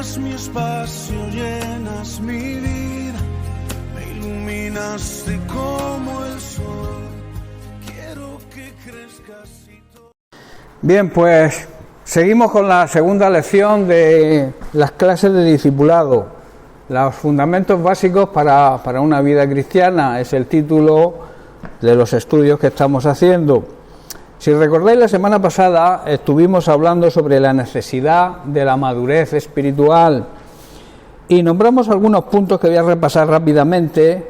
llenas mi espacio, llenas mi vida, me iluminaste como el sol, quiero que crezcas y todo. Bien, pues seguimos con la segunda lección de las clases de discipulado, los fundamentos básicos para una vida cristiana, es el título de los estudios que estamos haciendo. Si recordáis, la semana pasada estuvimos hablando sobre la necesidad de la madurez espiritual y nombramos algunos puntos que voy a repasar rápidamente,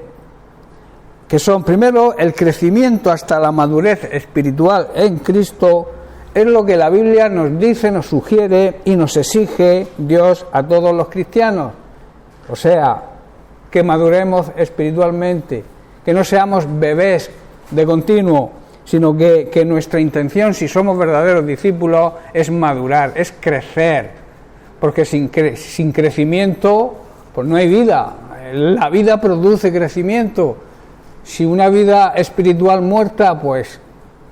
que son, primero, el crecimiento hasta la madurez espiritual en Cristo es lo que la Biblia nos dice, nos sugiere y nos exige Dios a todos los cristianos. O sea, que maduremos espiritualmente, que no seamos bebés de continuo, sino que nuestra intención, si somos verdaderos discípulos, es madurar, es crecer, porque sin crecimiento pues no hay vida. La vida produce crecimiento. Si una vida espiritual muerta, pues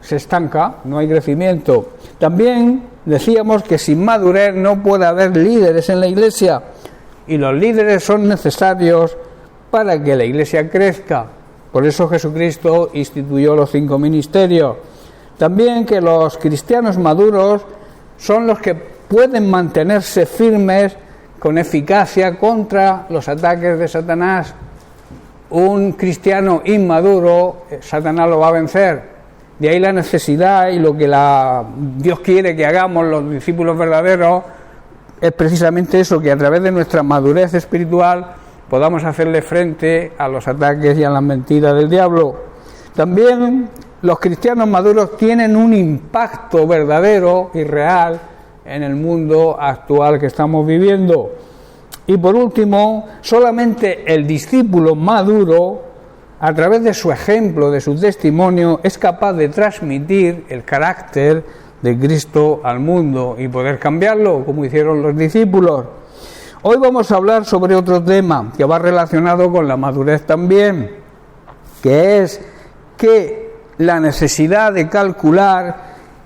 se estanca, no hay crecimiento. También decíamos que sin madurez no puede haber líderes en la iglesia, y los líderes son necesarios para que la iglesia crezca. Por eso Jesucristo instituyó los 5 ministerios. También que los cristianos maduros son los que pueden mantenerse firmes con eficacia contra los ataques de Satanás. Un cristiano inmaduro, Satanás lo va a vencer. De ahí la necesidad y lo que Dios quiere que hagamos los discípulos verdaderos es precisamente eso, que a través de nuestra madurez espiritual podamos hacerle frente a los ataques y a las mentiras del diablo. También los cristianos maduros tienen un impacto verdadero y real en el mundo actual que estamos viviendo. Y por último, solamente el discípulo maduro, a través de su ejemplo, de su testimonio, es capaz de transmitir el carácter de Cristo al mundo y poder cambiarlo, como hicieron los discípulos. Hoy vamos a hablar sobre otro tema que va relacionado con la madurez también, que es que la necesidad de calcular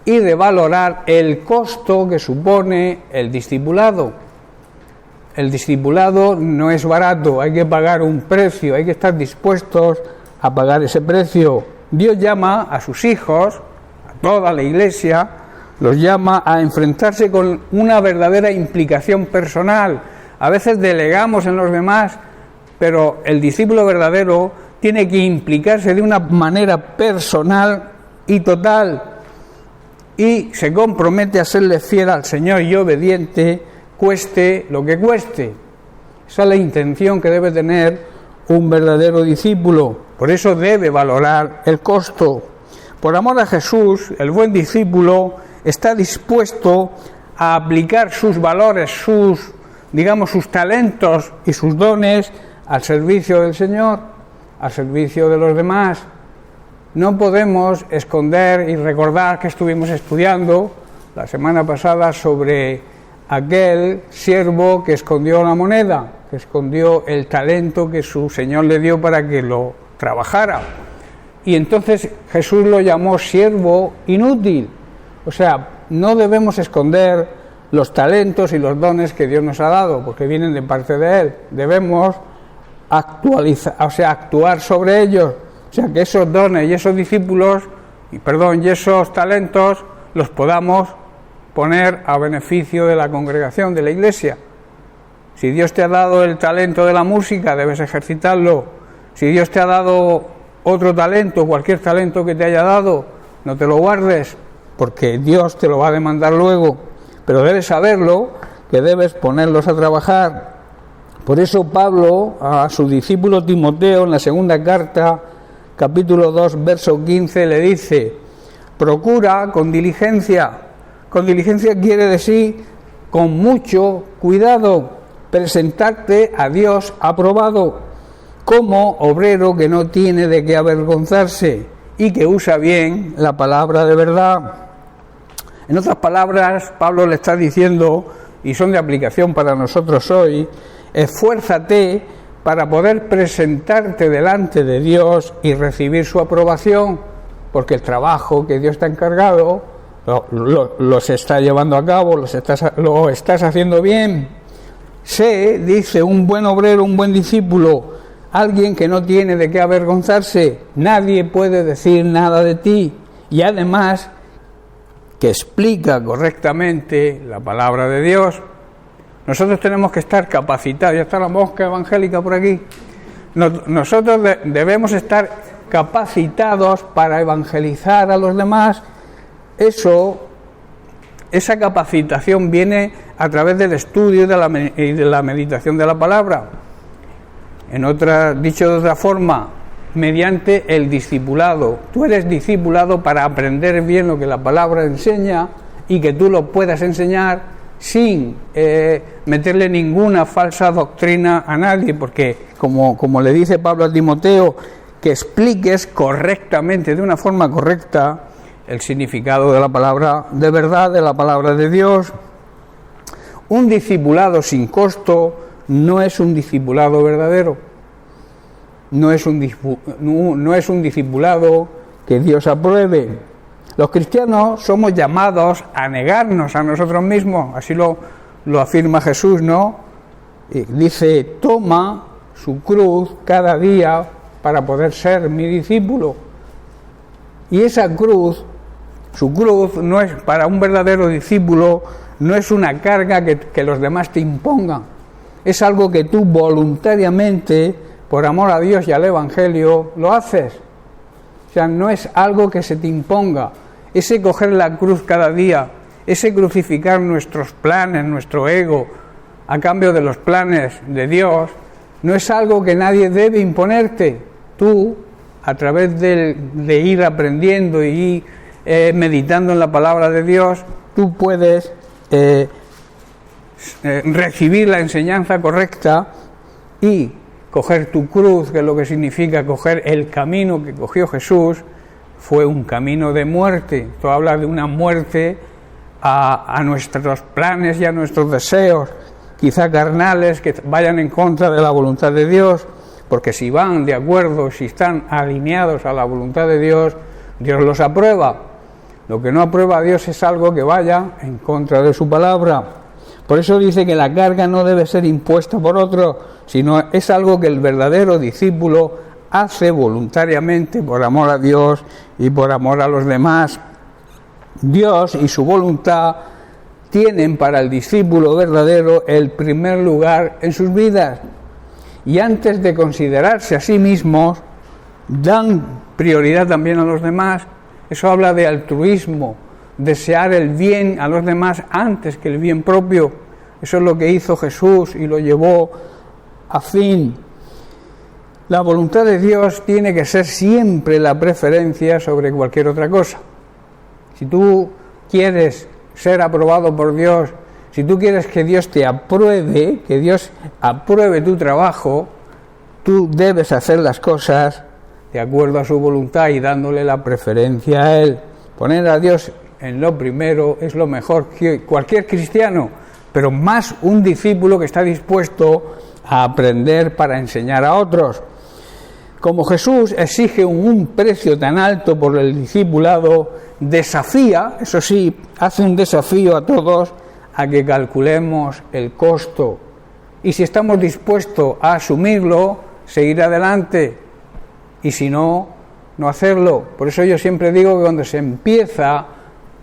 y de valorar el costo que supone el discipulado. El discipulado no es barato, hay que pagar un precio, hay que estar dispuestos a pagar ese precio. Dios llama a sus hijos, a toda la iglesia, los llama a enfrentarse con una verdadera implicación personal. A veces delegamos en los demás, pero el discípulo verdadero tiene que implicarse de una manera personal y total, y se compromete a serle fiel al Señor y obediente, cueste lo que cueste. Esa es la intención que debe tener un verdadero discípulo. Por eso debe valorar el costo. Por amor a Jesús, el buen discípulo está dispuesto a aplicar sus valores, sus talentos y sus dones al servicio del Señor, al servicio de los demás. No podemos esconder y recordar que estuvimos estudiando la semana pasada sobre aquel siervo que escondió la moneda, que escondió el talento que su Señor le dio para que lo trabajara. Y entonces Jesús lo llamó siervo inútil. O sea, no debemos esconder los talentos y los dones que Dios nos ha dado, porque vienen de parte de Él. Debemos actuar sobre ellos. O sea, que esos dones y esos y esos talentos los podamos poner a beneficio de la congregación, de la iglesia. Si Dios te ha dado el talento de la música, debes ejercitarlo. Si Dios te ha dado otro talento, cualquier talento que te haya dado, no te lo guardes, porque Dios te lo va a demandar luego. Pero debes saberlo, que debes ponerlos a trabajar. Por eso Pablo, a su discípulo Timoteo, en la segunda carta, capítulo 2, verso 15, le dice: procura con diligencia. Con diligencia quiere decir con mucho cuidado, presentarte a Dios aprobado, como obrero que no tiene de qué avergonzarse y que usa bien la palabra de verdad. En otras palabras, Pablo le está diciendo, y son de aplicación para nosotros hoy: esfuérzate para poder presentarte delante de Dios y recibir su aprobación, porque el trabajo que Dios te ha encargado lo se está llevando a cabo, lo estás haciendo bien. Sé, dice, un buen obrero, un buen discípulo, alguien que no tiene de qué avergonzarse. Nadie puede decir nada de ti. Y además, que explica correctamente la palabra de Dios. Nosotros tenemos que estar capacitados. Ya está la mosca evangélica por aquí. Nosotros debemos estar capacitados para evangelizar a los demás. Esa capacitación viene a través del estudio y de la meditación de la palabra. Dicho de otra forma, mediante el discipulado. Tú eres discipulado para aprender bien lo que la palabra enseña y que tú lo puedas enseñar sin meterle ninguna falsa doctrina a nadie, porque como le dice Pablo a Timoteo, que expliques correctamente, de una forma correcta, el significado de la palabra de verdad, de la palabra de Dios. Un discipulado sin costo no es un discipulado verdadero. No es un discipulado que Dios apruebe. Los cristianos somos llamados a negarnos a nosotros mismos, así lo afirma Jesús, ¿no? Dice, toma su cruz cada día para poder ser mi discípulo. Y esa cruz, su cruz, no es para un verdadero discípulo, no es una carga que los demás te impongan. Es algo que tú voluntariamente, por amor a Dios y al Evangelio, lo haces. O sea, no es algo que se te imponga. Ese coger la cruz cada día, ese crucificar nuestros planes, nuestro ego, a cambio de los planes de Dios, no es algo que nadie debe imponerte. Tú, a través de ir aprendiendo y meditando en la palabra de Dios, tú puedes recibir la enseñanza correcta y coger tu cruz, que es lo que significa coger el camino que cogió Jesús. Fue un camino de muerte. Esto habla de una muerte a nuestros planes y a nuestros deseos, quizá carnales, que vayan en contra de la voluntad de Dios, porque si van de acuerdo, si están alineados a la voluntad de Dios, Dios los aprueba. Lo que no aprueba a Dios es algo que vaya en contra de su palabra. Por eso dice que la carga no debe ser impuesta por otro, sino es algo que el verdadero discípulo hace voluntariamente por amor a Dios y por amor a los demás. Dios y su voluntad tienen para el discípulo verdadero el primer lugar en sus vidas. Y antes de considerarse a sí mismos, dan prioridad también a los demás. Eso habla de altruismo, desear el bien a los demás antes que el bien propio. Eso es lo que hizo Jesús y lo llevó a fin. La voluntad de Dios tiene que ser siempre la preferencia sobre cualquier otra cosa. Si tú quieres ser aprobado por Dios, si tú quieres que Dios te apruebe, que Dios apruebe tu trabajo, tú debes hacer las cosas de acuerdo a su voluntad y dándole la preferencia a Él. Poner a Dios en lo primero es lo mejor que cualquier cristiano, pero más un discípulo que está dispuesto a aprender para enseñar a otros. Como Jesús exige un precio tan alto por el discipulado, desafía, eso sí, hace un desafío a todos a que calculemos el costo. Y si estamos dispuestos a asumirlo, seguir adelante. Y si no, no hacerlo. Por eso yo siempre digo que cuando se empieza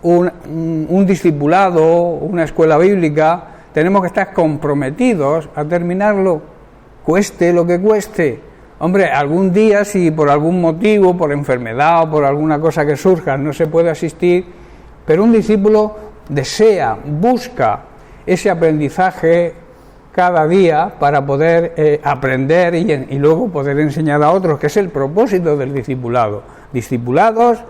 un discipulado, una escuela bíblica, tenemos que estar comprometidos a terminarlo, cueste lo que cueste. Hombre, algún día, si por algún motivo, por enfermedad o por alguna cosa que surja, no se puede asistir, pero un discípulo desea, busca ese aprendizaje cada día para poder aprender y luego poder enseñar a otros, que es el propósito del discipulado. Discipulados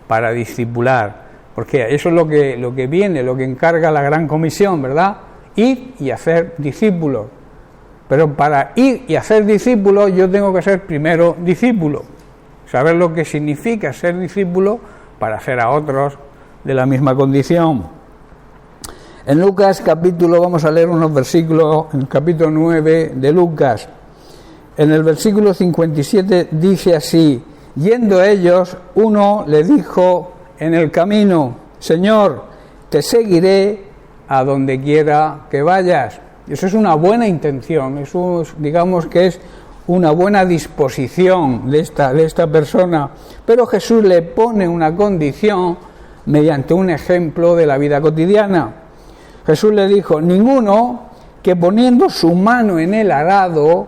para discipular, porque eso es lo que viene, lo que encarga la Gran Comisión, ¿verdad? Ir y hacer discípulos. Pero para ir y hacer discípulos yo tengo que ser primero discípulo, saber lo que significa ser discípulo para hacer a otros de la misma condición. En Lucas capítulo, vamos a leer unos versículos, en el capítulo 9 de Lucas. En el versículo 57 dice así: yendo ellos, uno le dijo en el camino: Señor, te seguiré a donde quiera que vayas. Eso es una buena intención, eso digamos que es una buena disposición de esta persona, pero Jesús le pone una condición mediante un ejemplo de la vida cotidiana. Jesús le dijo: ninguno que poniendo su mano en el arado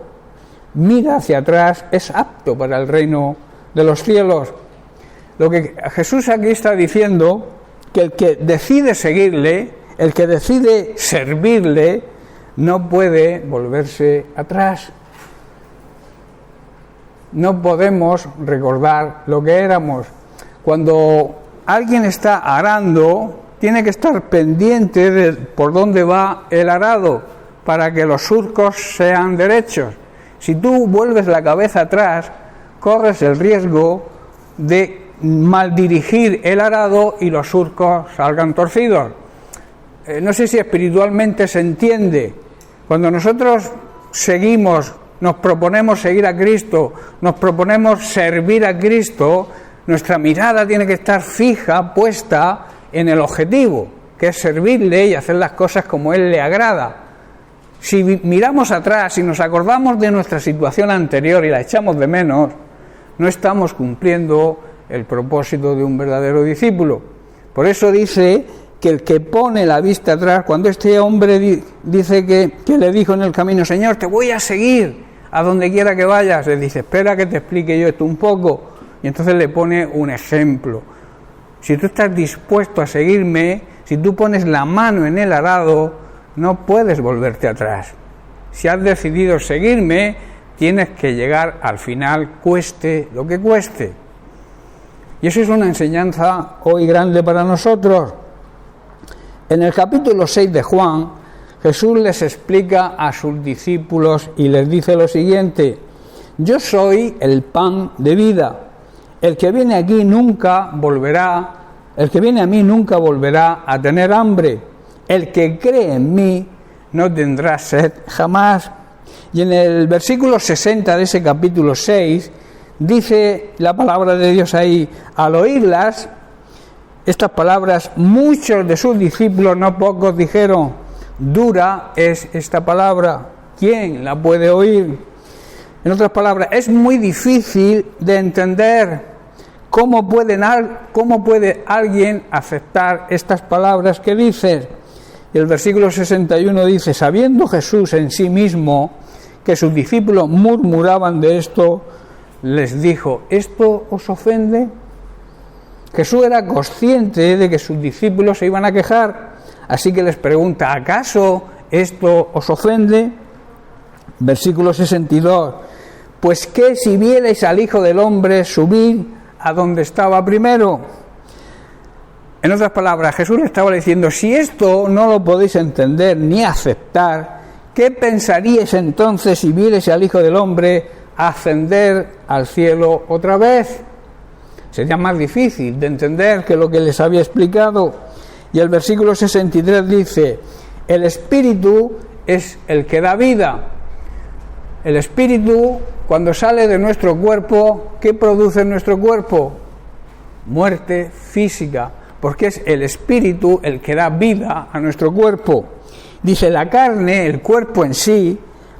mira hacia atrás es apto para el reino de los cielos. Lo que Jesús aquí está diciendo, que el que decide seguirle, el que decide servirle, no puede volverse atrás. No podemos recordar lo que éramos. Cuando alguien está arando, tiene que estar pendiente de por dónde va el arado para que los surcos sean derechos. Si tú vuelves la cabeza atrás, corres el riesgo de maldirigir el arado y los surcos salgan torcidos. No sé si espiritualmente se entiende. Cuando nosotros nos proponemos seguir a Cristo, nos proponemos servir a Cristo, nuestra mirada tiene que estar fija, puesta en el objetivo, que es servirle y hacer las cosas como Él le agrada. Si miramos atrás y nos acordamos de nuestra situación anterior y la echamos de menos, no estamos cumpliendo el propósito de un verdadero discípulo. Por eso dice que el que pone la vista atrás, cuando este hombre dice que le dijo en el camino: Señor, te voy a seguir a donde quiera que vayas, le dice: espera que te explique yo esto un poco. Y entonces le pone un ejemplo. Si tú estás dispuesto a seguirme, si tú pones la mano en el arado, no puedes volverte atrás. Si has decidido seguirme, tienes que llegar al final, cueste lo que cueste. Y eso es una enseñanza hoy grande para nosotros. En el capítulo 6 de Juan, Jesús les explica a sus discípulos y les dice lo siguiente: yo soy el pan de vida. El que viene a mí nunca volverá a tener hambre. El que cree en mí no tendrá sed jamás. Y en el versículo 60 de ese capítulo 6 dice la palabra de Dios ahí: al oírlas, estas palabras, muchos de sus discípulos, no pocos, dijeron: dura es esta palabra, ¿quién la puede oír? En otras palabras, es muy difícil de entender cómo puede alguien aceptar estas palabras que dices. Y el versículo 61 dice: sabiendo Jesús en sí mismo que sus discípulos murmuraban de esto, les dijo: ¿esto os ofende? Jesús era consciente de que sus discípulos se iban a quejar, así que les pregunta: ¿acaso esto os ofende? Versículo 62: pues qué si vierais al Hijo del Hombre subir a donde estaba primero. En otras palabras, Jesús le estaba diciendo: si esto no lo podéis entender ni aceptar, ¿qué pensaríais entonces si vierais al Hijo del Hombre ascender al cielo otra vez? Sería más difícil de entender que lo que les había explicado. Y el versículo 63 dice: el Espíritu es el que da vida. El Espíritu, cuando sale de nuestro cuerpo, ¿qué produce en nuestro cuerpo? Muerte física, porque es el Espíritu el que da vida a nuestro cuerpo. Dice: la carne, el cuerpo en sí,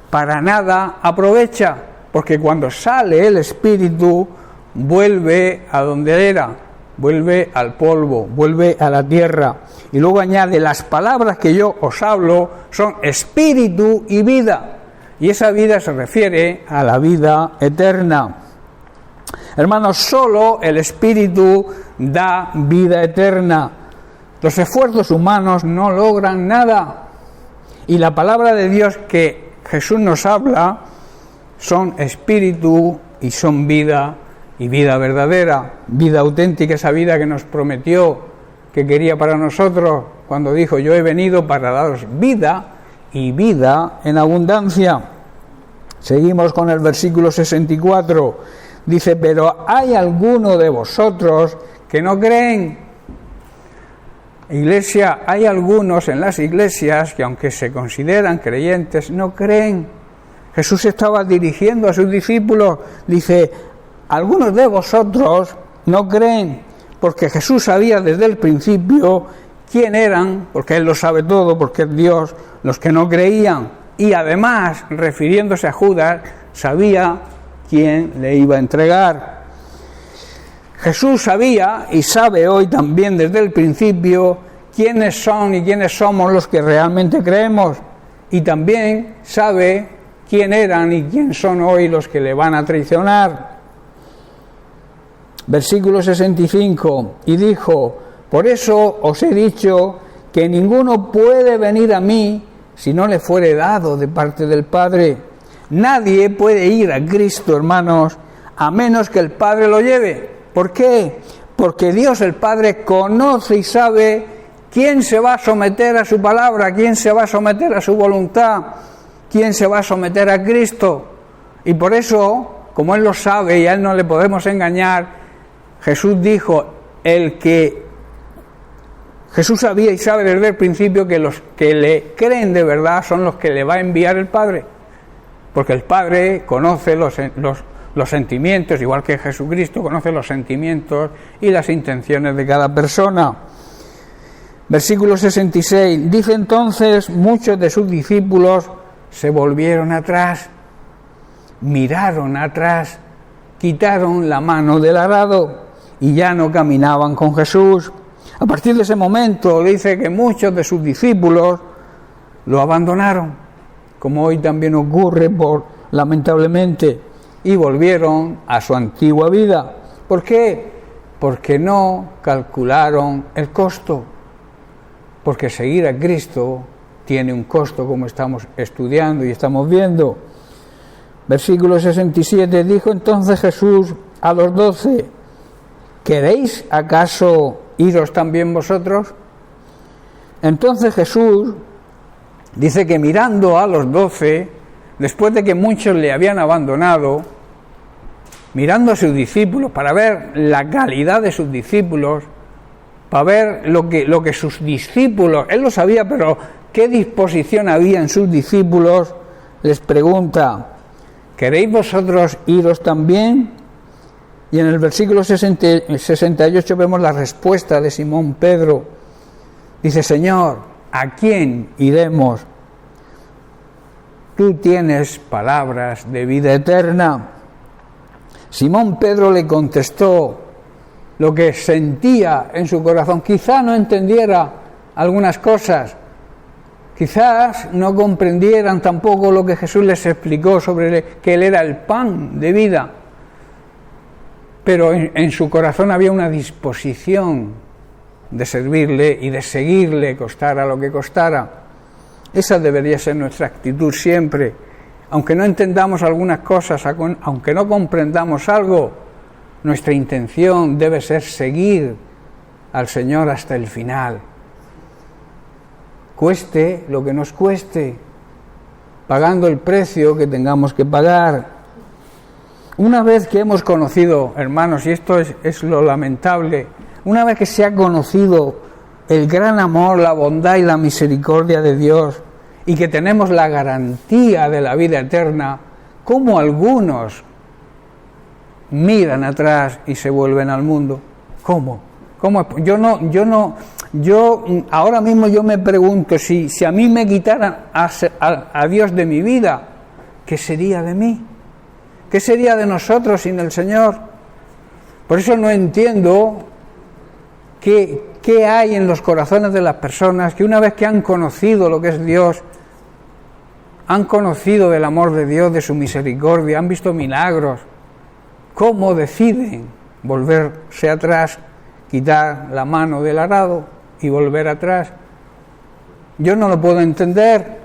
para nada aprovecha, porque cuando sale el Espíritu, vuelve a donde era, vuelve al polvo, vuelve a la tierra. Y luego añade: las palabras que yo os hablo son espíritu y vida. Y esa vida se refiere a la vida eterna. Hermanos, solo el Espíritu da vida eterna. Los esfuerzos humanos no logran nada. Y la palabra de Dios que Jesús nos habla son espíritu y son vida, y vida verdadera, vida auténtica, esa vida que nos prometió que quería para nosotros cuando dijo: yo he venido para daros vida y vida en abundancia. Seguimos con el versículo 64. Dice: pero hay alguno de vosotros que no creen. Iglesia, hay algunos en las iglesias que, aunque se consideran creyentes, no creen. Jesús estaba dirigiendo a sus discípulos, dice: algunos de vosotros no creen, porque Jesús sabía desde el principio quién eran, porque Él lo sabe todo, porque es Dios, los que no creían. Y además, refiriéndose a Judas, sabía quién le iba a entregar. Jesús sabía y sabe hoy también desde el principio quiénes son y quiénes somos los que realmente creemos. Y también sabe quién eran y quién son hoy los que le van a traicionar. Versículo 65, y dijo: por eso os he dicho que ninguno puede venir a mí si no le fuere dado de parte del Padre. Nadie puede ir a Cristo, hermanos, a menos que el Padre lo lleve. ¿Por qué? Porque Dios el Padre conoce y sabe quién se va a someter a su palabra, quién se va a someter a su voluntad, quién se va a someter a Cristo. Y por eso, como Él lo sabe y a Él no le podemos engañar, Jesús dijo, Jesús sabía y sabe desde el principio que los que le creen de verdad son los que le va a enviar el Padre, porque el Padre conoce los sentimientos, igual que Jesucristo conoce los sentimientos y las intenciones de cada persona. Versículo 66, dice entonces: muchos de sus discípulos se volvieron atrás, miraron atrás, quitaron la mano del arado y ya no caminaban con Jesús. A partir de ese momento dice que muchos de sus discípulos lo abandonaron, como hoy también ocurre lamentablemente, y volvieron a su antigua vida. ¿Por qué? Porque no calcularon el costo, porque seguir a Cristo tiene un costo, como estamos estudiando y estamos viendo. Versículo 67, dijo entonces Jesús a los 12: ¿queréis acaso iros también vosotros? Entonces Jesús dice que mirando a los 12, después de que muchos le habían abandonado, mirando a sus discípulos para ver la calidad de sus discípulos, para ver lo que sus discípulos, Él lo sabía, pero qué disposición había en sus discípulos, les pregunta: ¿queréis vosotros iros también? Y en el versículo 68 vemos la respuesta de Simón Pedro. Dice: Señor, ¿a quién iremos? Tú tienes palabras de vida eterna. Simón Pedro le contestó lo que sentía en su corazón. Quizá no entendiera algunas cosas, quizás no comprendieran tampoco lo que Jesús les explicó sobre que Él era el pan de vida, pero en su corazón había una disposición de servirle y de seguirle, costara lo que costara. Esa debería ser nuestra actitud siempre. Aunque no entendamos algunas cosas, aunque no comprendamos algo, nuestra intención debe ser seguir al Señor hasta el final. Cueste lo que nos cueste, pagando el precio que tengamos que pagar. Una vez que hemos conocido, hermanos, y esto es lo lamentable, una vez que se ha conocido el gran amor, la bondad y la misericordia de Dios, y que tenemos la garantía de la vida eterna, ¿cómo algunos miran atrás y se vuelven al mundo? ¿Cómo? Yo ahora mismo yo me pregunto, si a mí me quitaran a Dios de mi vida, ¿qué sería de mí? ¿Qué sería de nosotros sin el Señor? Por eso no entiendo qué hay en los corazones de las personas que una vez que han conocido lo que es Dios, han conocido del amor de Dios, de su misericordia, han visto milagros, ¿cómo deciden volverse atrás, quitar la mano del arado y volver atrás? Yo no lo puedo entender,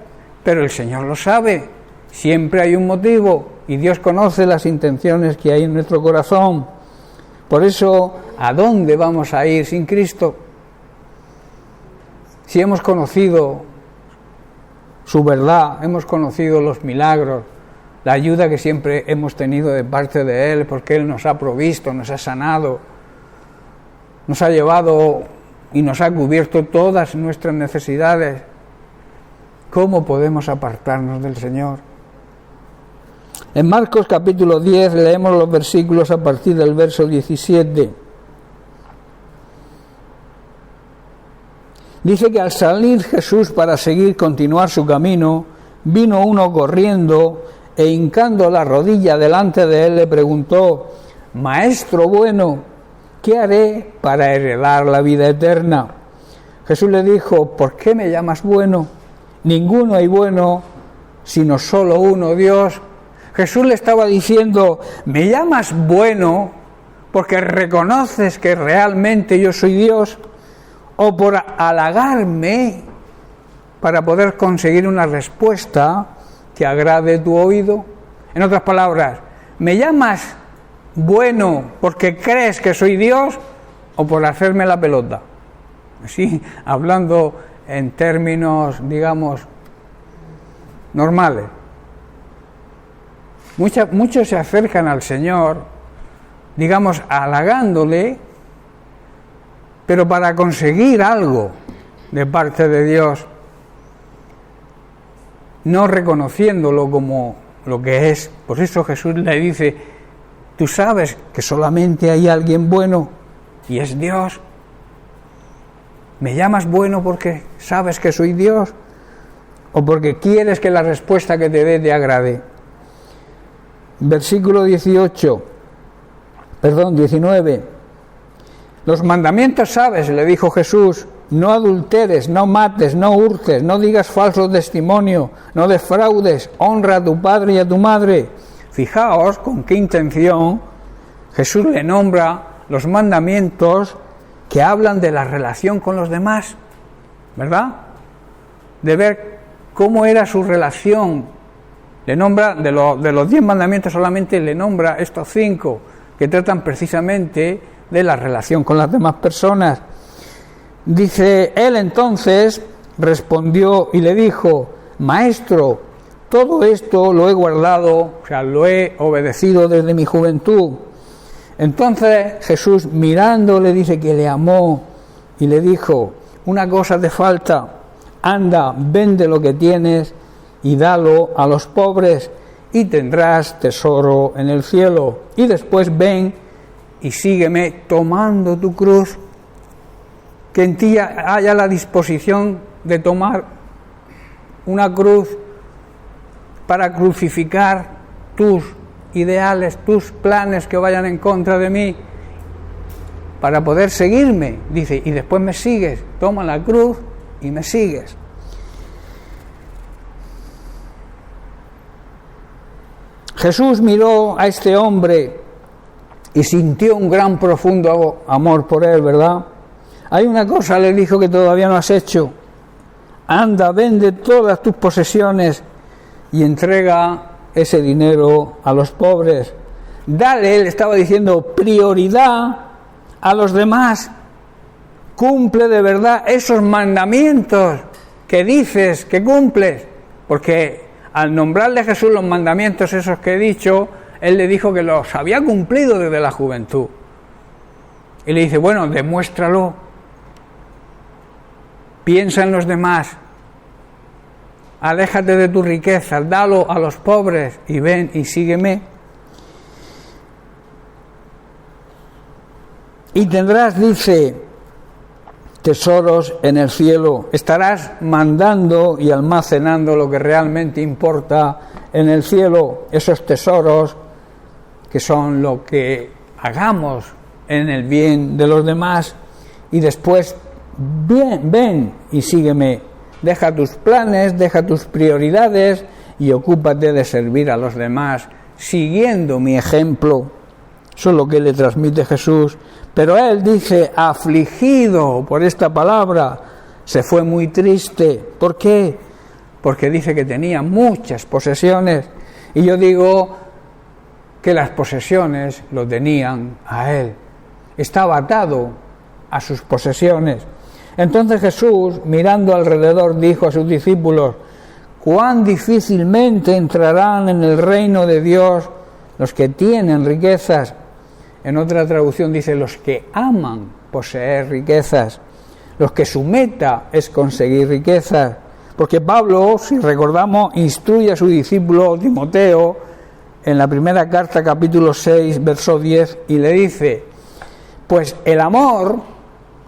pero el Señor lo sabe. Siempre hay un motivo y Dios conoce las intenciones que hay en nuestro corazón. Por eso, ¿a dónde vamos a ir sin Cristo? Si hemos conocido su verdad, hemos conocido los milagros, la ayuda que siempre hemos tenido de parte de Él, porque Él nos ha provisto, nos ha sanado, nos ha llevado y nos ha cubierto todas nuestras necesidades, ¿cómo podemos apartarnos del Señor? En Marcos capítulo 10 leemos los versículos a partir del verso 17. Dice que al salir Jesús para continuar su camino, vino uno corriendo e hincando la rodilla delante de él le preguntó: Maestro bueno, ¿qué haré para heredar la vida eterna? Jesús le dijo: ¿por qué me llamas bueno? Ninguno hay bueno, sino solo uno, Dios. Jesús le estaba diciendo: ¿me llamas bueno porque reconoces que realmente yo soy Dios? ¿O por halagarme para poder conseguir una respuesta que agrade tu oído? En otras palabras, ¿me llamas bueno porque crees que soy Dios o por hacerme la pelota? Así, hablando en términos, digamos, normales. Muchos se acercan al Señor, digamos, halagándole, pero para conseguir algo de parte de Dios, no reconociéndolo como lo que es. Por eso Jesús le dice: tú sabes que solamente hay alguien bueno y es Dios. ¿Me llamas bueno porque sabes que soy Dios o porque quieres que la respuesta que te dé te agrade? Versículo 19. Los mandamientos sabes, le dijo Jesús: no adulteres, no mates, no hurtes, no digas falso testimonio, no defraudes, honra a tu padre y a tu madre. Fijaos con qué intención Jesús le nombra los mandamientos que hablan de la relación con los demás, ¿verdad? De ver cómo era su relación. Le nombra, de los 10 mandamientos solamente le nombra estos 5 que tratan precisamente de la relación con las demás personas. Dice, él entonces respondió y le dijo: Maestro, todo esto lo he guardado, o sea, lo he obedecido desde mi juventud. Entonces Jesús, mirando, le dice que le amó y le dijo: una cosa te falta, anda, vende lo que tienes y dalo a los pobres y tendrás tesoro en el cielo. Y después ven y sígueme tomando tu cruz. Que en ti haya la disposición de tomar una cruz para crucificar tus ideales, tus planes que vayan en contra de mí, para poder seguirme. Dice, y después me sigues, toma la cruz y me sigues. Jesús miró a este hombre y sintió un gran, profundo amor por él, ¿verdad? Hay una cosa, le dijo, que todavía no has hecho. Anda, vende todas tus posesiones y entrega ese dinero a los pobres. Dale, él estaba diciendo, prioridad a los demás. Cumple de verdad esos mandamientos que dices que cumples. Porque al nombrarle a Jesús los mandamientos esos que he dicho, él le dijo que los había cumplido desde la juventud. Y le dice, bueno, demuéstralo. Piensa en los demás. Aléjate de tus riquezas, dalo a los pobres y ven y sígueme. Y tendrás, dice, tesoros en el cielo. Estarás mandando y almacenando lo que realmente importa en el cielo. Esos tesoros que son lo que hagamos en el bien de los demás. Y después, ven y sígueme. Deja tus planes, deja tus prioridades y ocúpate de servir a los demás, siguiendo mi ejemplo. Eso es lo que le transmite Jesús. Pero él dice, afligido por esta palabra, se fue muy triste. ¿Por qué? Porque dice que tenía muchas posesiones. Y yo digo que las posesiones lo tenían a él. Estaba atado a sus posesiones. Entonces Jesús, mirando alrededor, dijo a sus discípulos, cuán difícilmente entrarán en el reino de Dios los que tienen riquezas. En otra traducción dice, los que aman poseer riquezas, los que su meta es conseguir riquezas. Porque Pablo, si recordamos, instruye a su discípulo Timoteo en la primera carta, capítulo 6, verso 10, y le dice, pues el amor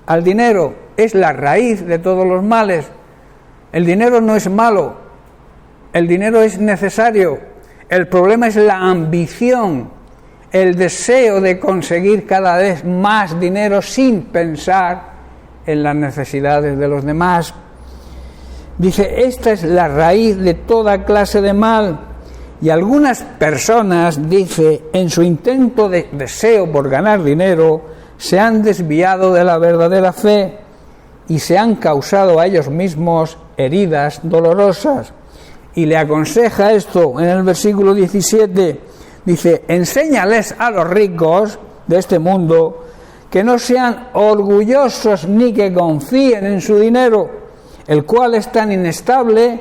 al dinero es la raíz de todos los males. El dinero no es malo, el dinero es necesario. El problema es la ambición, el deseo de conseguir cada vez más dinero sin pensar en las necesidades de los demás. Dice, esta es la raíz de toda clase de mal. Y algunas personas, dice, en su intento de deseo por ganar dinero, se han desviado de la verdadera fe y se han causado a ellos mismos heridas dolorosas. Y le aconseja esto en el versículo 17, dice, enséñales a los ricos de este mundo que no sean orgullosos ni que confíen en su dinero, el cual es tan inestable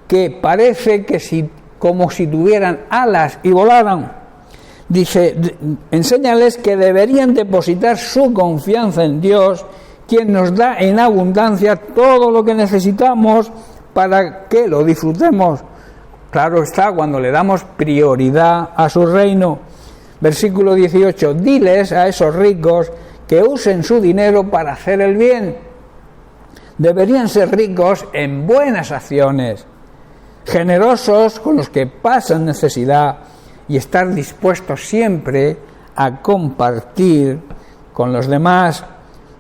que parece que como si tuvieran alas y volaran. Dice, enséñales que deberían depositar su confianza en Dios, quien nos da en abundancia todo lo que necesitamos para que lo disfrutemos. Claro está, cuando le damos prioridad a su reino. Versículo 18, diles a esos ricos que usen su dinero para hacer el bien. Deberían ser ricos en buenas acciones, generosos con los que pasan necesidad y estar dispuestos siempre a compartir con los demás.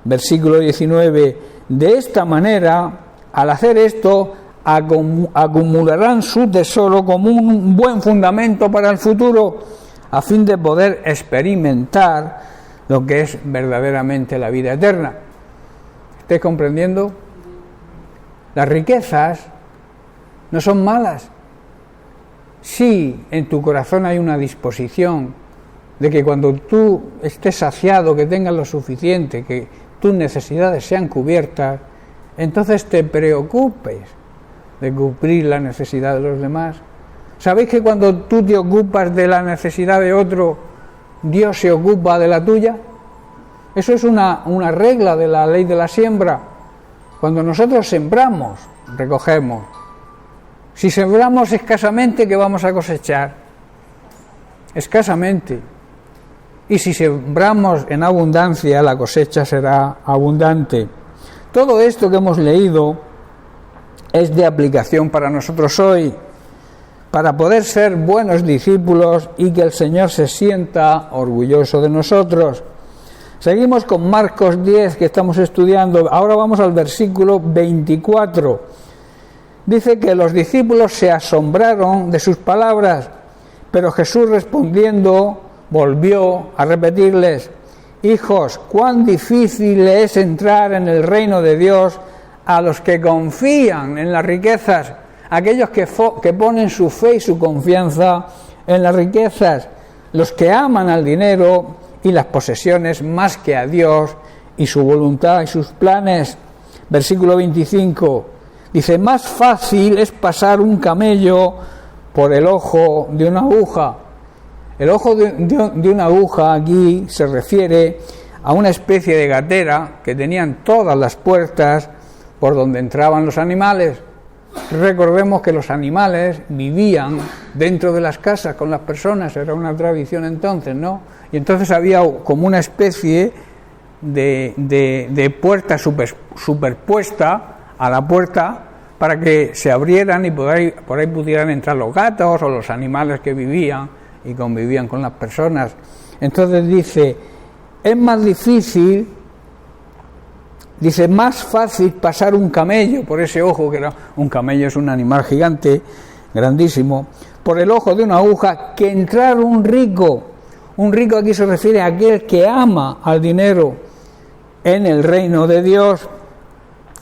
Versículo 19, de esta manera, al hacer esto, acumularán su tesoro como un buen fundamento para el futuro, a fin de poder experimentar lo que es verdaderamente la vida eterna. ¿Estáis comprendiendo? Las riquezas no son malas. Si en tu corazón hay una disposición de que cuando tú estés saciado, que tengas lo suficiente, que tus necesidades sean cubiertas, entonces te preocupes de cubrir la necesidad de los demás. ¿Sabéis que cuando tú te ocupas de la necesidad de otro, Dios se ocupa de la tuya? Eso es una regla de la ley de la siembra. Cuando nosotros sembramos, recogemos. Si sembramos escasamente, ¿qué vamos a cosechar? Escasamente. Y si sembramos en abundancia, la cosecha será abundante. Todo esto que hemos leído es de aplicación para nosotros hoy, para poder ser buenos discípulos y que el Señor se sienta orgulloso de nosotros. Seguimos con Marcos 10, que estamos estudiando. Ahora vamos al versículo 24. Dice que los discípulos se asombraron de sus palabras, pero Jesús respondiendo volvió a repetirles, hijos, cuán difícil es entrar en el reino de Dios a los que confían en las riquezas, aquellos que ponen su fe y su confianza en las riquezas, los que aman al dinero y las posesiones más que a Dios y su voluntad y sus planes. Versículo 25, dice, más fácil es pasar un camello por el ojo de una aguja. El ojo de una aguja aquí se refiere a una especie de gatera que tenían todas las puertas por donde entraban los animales. Recordemos que los animales vivían dentro de las casas con las personas, era una tradición entonces, ¿no? Y entonces había como una especie de puerta superpuesta a la puerta para que se abrieran y por ahí pudieran entrar los gatos o los animales que vivían y convivían con las personas. Entonces dice, es más difícil, dice, más fácil pasar un camello por ese ojo, que era un camello, es un animal gigante, grandísimo, por el ojo de una aguja, que entrar un rico. Un rico aquí se refiere a aquel que ama al dinero en el reino de Dios.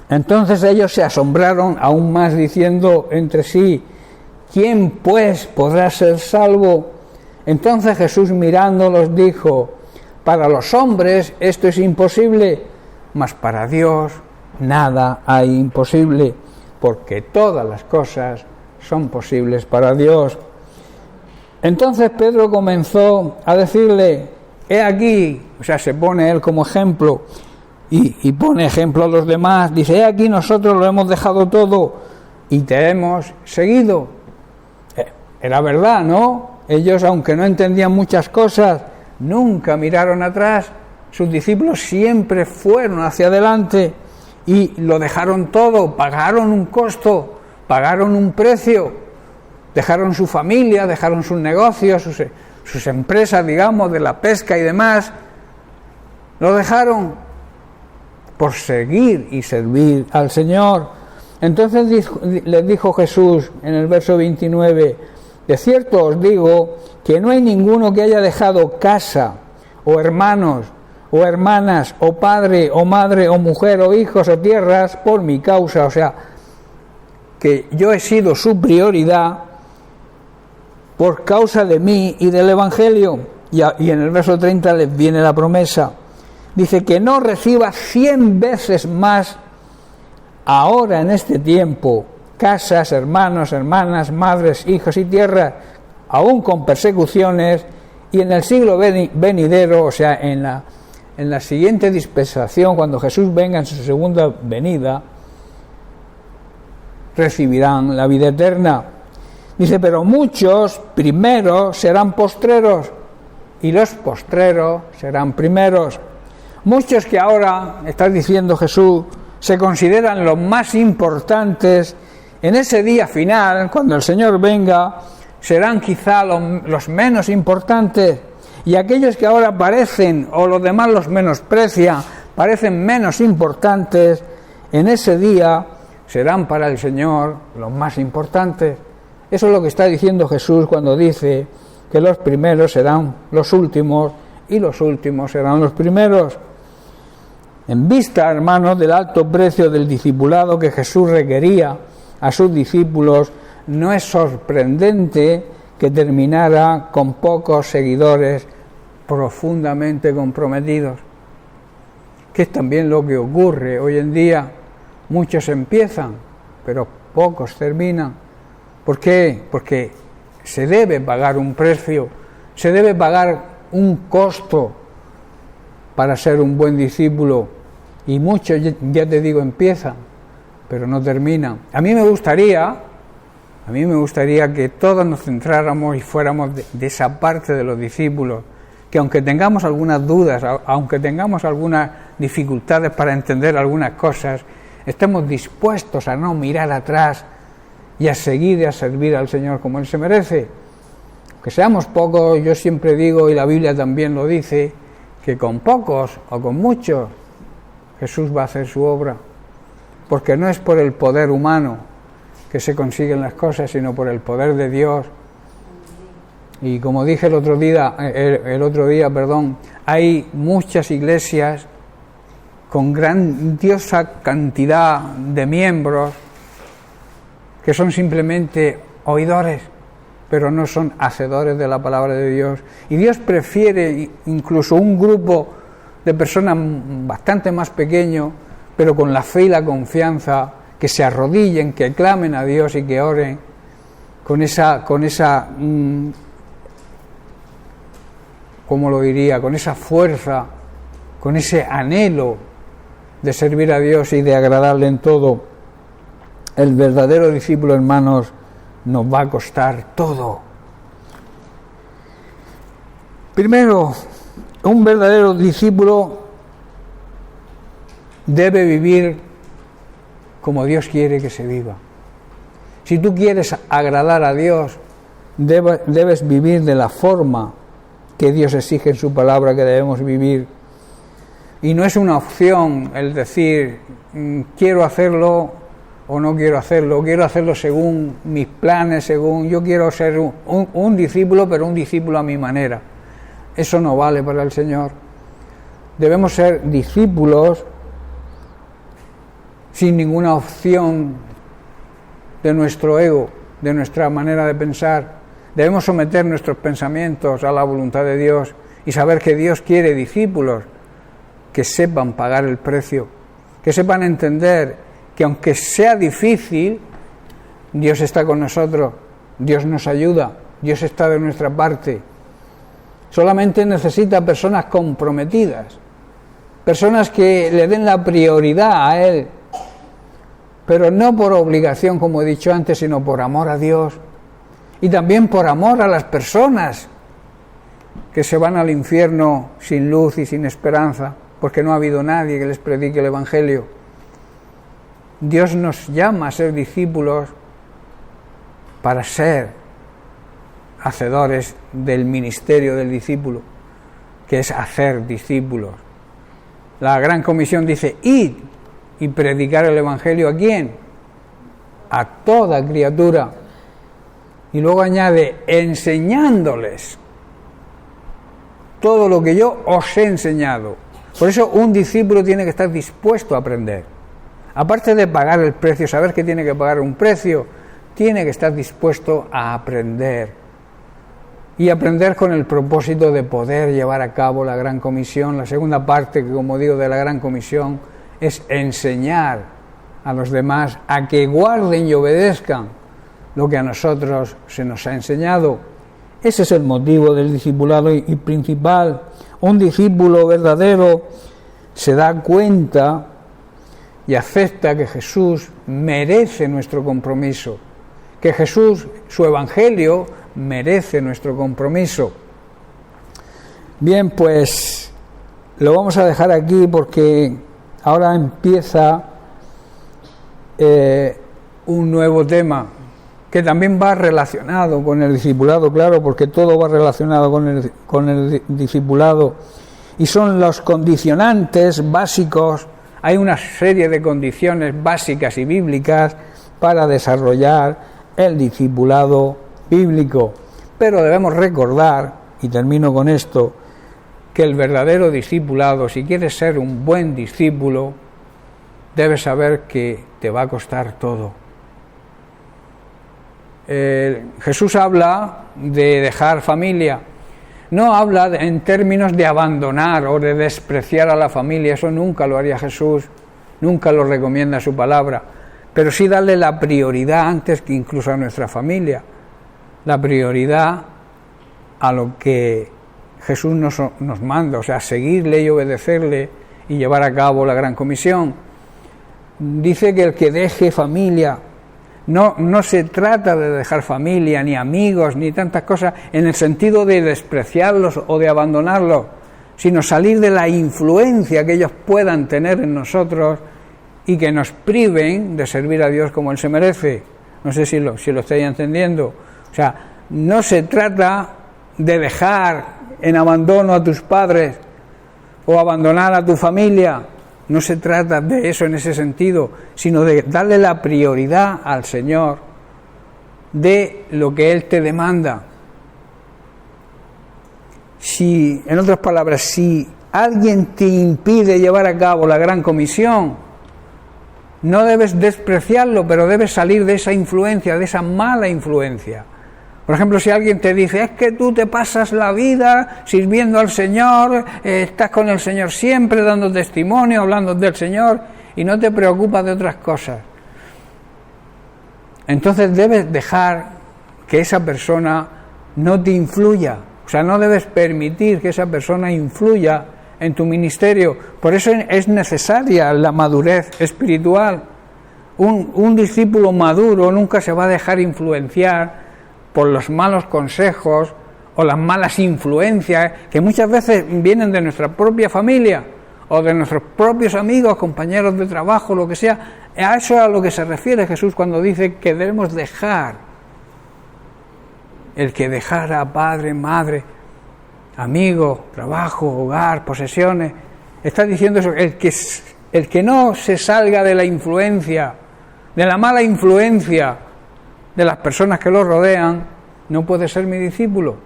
Entonces ellos se asombraron aún más diciendo entre sí, ¿quién pues podrá ser salvo? Entonces Jesús mirándolos dijo, para los hombres esto es imposible, mas para Dios nada hay imposible, porque todas las cosas son posibles para Dios. Entonces Pedro comenzó a decirle, he aquí, o sea, se pone él como ejemplo y pone ejemplo a los demás, dice, he aquí nosotros lo hemos dejado todo y te hemos seguido. Era verdad, ¿no? Ellos, aunque no entendían muchas cosas, nunca miraron atrás, Sus discípulos siempre fueron hacia adelante y lo dejaron todo, pagaron un costo, pagaron un precio, dejaron su familia, dejaron sus negocios, sus empresas, digamos, de la pesca y demás, lo dejaron por seguir y servir al Señor. Entonces les dijo Jesús en el verso 29, de cierto os digo que no hay ninguno que haya dejado casa, o hermanos, o hermanas, o padre, o madre, o mujer, o hijos, o tierras, por mi causa, o sea, que yo he sido su prioridad por causa de mí y del Evangelio. Y en el verso 30 les viene la promesa. Dice que no reciba 100 veces más ahora en este tiempo casas, hermanos, hermanas, madres, hijos y tierras, aún con persecuciones, y en el siglo venidero, o sea, en la siguiente dispensación, cuando Jesús venga en su segunda venida, recibirán la vida eterna. Dice, pero muchos primeros serán postreros, y los postreros serán primeros. Muchos que ahora, está diciendo Jesús, se consideran los más importantes, en ese día final, cuando el Señor venga, serán quizá los menos importantes, y aquellos que ahora parecen, o los demás los menosprecian, parecen menos importantes, en ese día serán para el Señor los más importantes. Eso es lo que está diciendo Jesús cuando dice que los primeros serán los últimos y los últimos serán los primeros. En vista, hermanos, del alto precio del discipulado que Jesús requería a sus discípulos, no es sorprendente que terminara con pocos seguidores profundamente comprometidos, que es también lo que ocurre hoy en día. Muchos empiezan, pero pocos terminan. ¿Por qué? Porque se debe pagar un precio, se debe pagar un costo para ser un buen discípulo, y muchos, ya te digo, empiezan, pero no terminan. A mí me gustaría que todos nos centráramos y fuéramos de esa parte de los discípulos, que aunque tengamos algunas dudas, aunque tengamos algunas dificultades para entender algunas cosas, estemos dispuestos a no mirar atrás y a seguir y a servir al Señor como Él se merece. Que seamos pocos, yo siempre digo, y la Biblia también lo dice, que con pocos o con muchos Jesús va a hacer su obra, porque no es por el poder humano que se consiguen las cosas, sino por el poder de Dios. Y como dije el otro día, hay muchas iglesias con grandiosa cantidad de miembros que son simplemente oidores, pero no son hacedores de la palabra de Dios. Y Dios prefiere incluso un grupo de personas bastante más pequeño, pero con la fe y la confianza, que se arrodillen, que clamen a Dios y que oren con esa ¿cómo lo diría? Con esa fuerza, con ese anhelo de servir a Dios y de agradarle en todo. El verdadero discípulo, hermanos, nos va a costar todo. Primero, un verdadero discípulo debe vivir como Dios quiere que se viva. Si tú quieres agradar a Dios, debes vivir de la forma que Dios exige en su palabra que debemos vivir. Y no es una opción el decir, quiero hacerlo o no quiero hacerlo según mis planes, yo quiero ser un discípulo, pero un discípulo a mi manera. Eso no vale para el Señor. Debemos ser discípulos sin ninguna opción de nuestro ego, de nuestra manera de pensar. Debemos someter nuestros pensamientos a la voluntad de Dios y saber que Dios quiere discípulos que sepan pagar el precio, que sepan entender que aunque sea difícil, Dios está con nosotros, Dios nos ayuda, Dios está de nuestra parte. Solamente necesita personas comprometidas, personas que le den la prioridad a Él, pero no por obligación, como he dicho antes, sino por amor a Dios y también por amor a las personas que se van al infierno sin luz y sin esperanza, porque no ha habido nadie que les predique el Evangelio. Dios nos llama a ser discípulos para ser hacedores del ministerio del discípulo, que es hacer discípulos. La Gran Comisión dice: id y predicar el Evangelio. ¿A quién? A toda criatura. Y luego añade: enseñándoles todo lo que yo os he enseñado. Por eso un discípulo tiene que estar dispuesto a aprender. Aparte de pagar el precio, saber que tiene que pagar un precio, tiene que estar dispuesto a aprender. Y aprender con el propósito de poder llevar a cabo la Gran Comisión. La segunda parte, que como digo, de la Gran Comisión es enseñar a los demás a que guarden y obedezcan lo que a nosotros se nos ha enseñado. Ese es el motivo del discipulado y principal. Un discípulo verdadero se da cuenta y acepta que Jesús merece nuestro compromiso, que Jesús, su Evangelio, merece nuestro compromiso. Bien, pues lo vamos a dejar aquí porque ahora empieza un nuevo tema que también va relacionado con el discipulado, claro, porque todo va relacionado con el discipulado, y son los condicionantes básicos. Hay una serie de condiciones básicas y bíblicas para desarrollar el discipulado bíblico, pero debemos recordar, y termino con esto, que el verdadero discipulado, si quieres ser un buen discípulo, debes saber que te va a costar todo. Jesús habla de dejar familia, no habla en términos de abandonar o de despreciar a la familia, eso nunca lo haría Jesús, nunca lo recomienda su palabra, pero sí darle la prioridad antes que incluso a nuestra familia, la prioridad a lo que Jesús nos manda, o sea, seguirle y obedecerle y llevar a cabo la Gran Comisión. Dice que el que deje familia, no se trata de dejar familia, ni amigos, ni tantas cosas, en el sentido de despreciarlos o de abandonarlos, sino salir de la influencia que ellos puedan tener en nosotros y que nos priven de servir a Dios como Él se merece. No sé si lo estáis entendiendo. O sea, no se trata de dejar en abandono a tus padres o abandonar a tu familia. No se trata de eso en ese sentido, sino de darle la prioridad al Señor de lo que Él te demanda. Si, en otras palabras, si alguien te impide llevar a cabo la Gran Comisión, no debes despreciarlo, pero debes salir de esa influencia, de esa mala influencia. Por ejemplo, si alguien te dice: es que tú te pasas la vida sirviendo al Señor, estás con el Señor siempre, dando testimonio, hablando del Señor, y no te preocupas de otras cosas. Entonces debes dejar que esa persona no te influya. O sea, no debes permitir que esa persona influya en tu ministerio. Por eso es necesaria la madurez espiritual. Un discípulo maduro nunca se va a dejar influenciar por los malos consejos o las malas influencias que muchas veces vienen de nuestra propia familia o de nuestros propios amigos, compañeros de trabajo, lo que sea. A eso es a lo que se refiere Jesús cuando dice que debemos dejar. El que dejara a padre, madre, amigos, trabajo, hogar, posesiones, está diciendo eso, el que no se salga de la influencia, de la mala influencia de las personas que lo rodean, no puede ser mi discípulo.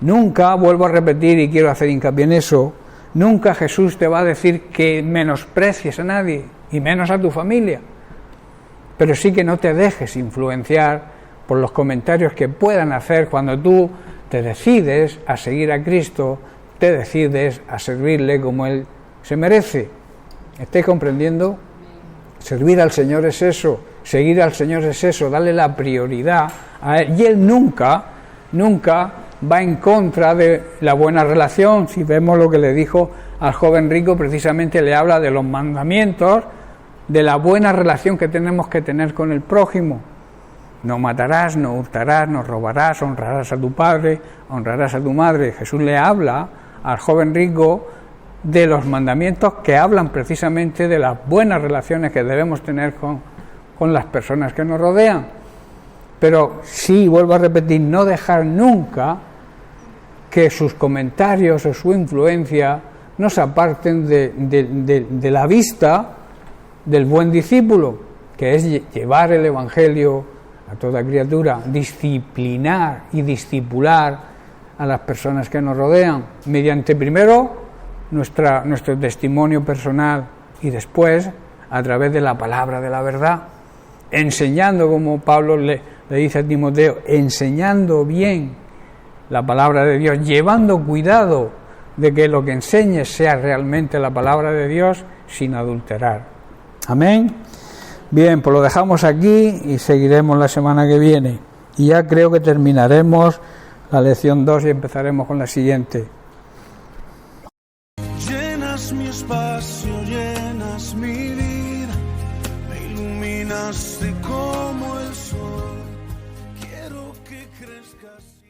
Nunca, vuelvo a repetir y quiero hacer hincapié en eso, nunca Jesús te va a decir que menosprecies a nadie, y menos a tu familia, pero sí que no te dejes influenciar por los comentarios que puedan hacer cuando tú te decides a seguir a Cristo, te decides a servirle como Él se merece. ¿Estáis comprendiendo? Servir al Señor es eso. Seguir al Señor es eso, darle la prioridad a Él. Y Él nunca va en contra de la buena relación. Si vemos lo que le dijo al joven rico, precisamente le habla de los mandamientos, de la buena relación que tenemos que tener con el prójimo. No matarás, no hurtarás, no robarás, honrarás a tu padre, honrarás a tu madre. Jesús le habla al joven rico de los mandamientos que hablan precisamente de las buenas relaciones que debemos tener con las personas que nos rodean. Pero sí, vuelvo a repetir, no dejar nunca que sus comentarios o su influencia nos aparten de la vista del buen discípulo, que es llevar el Evangelio a toda criatura, disciplinar y discipular a las personas que nos rodean, mediante primero nuestro testimonio personal y después a través de la palabra de la verdad, enseñando, como Pablo le dice a Timoteo, enseñando bien la palabra de Dios, llevando cuidado de que lo que enseñes sea realmente la palabra de Dios sin adulterar. Amén. Bien, pues lo dejamos aquí y seguiremos la semana que viene. Y ya creo que terminaremos la lección 2 y empezaremos con la siguiente. Llenas mi espacio, llenas mi vida, me iluminaste como el sol. Quiero que crezcas.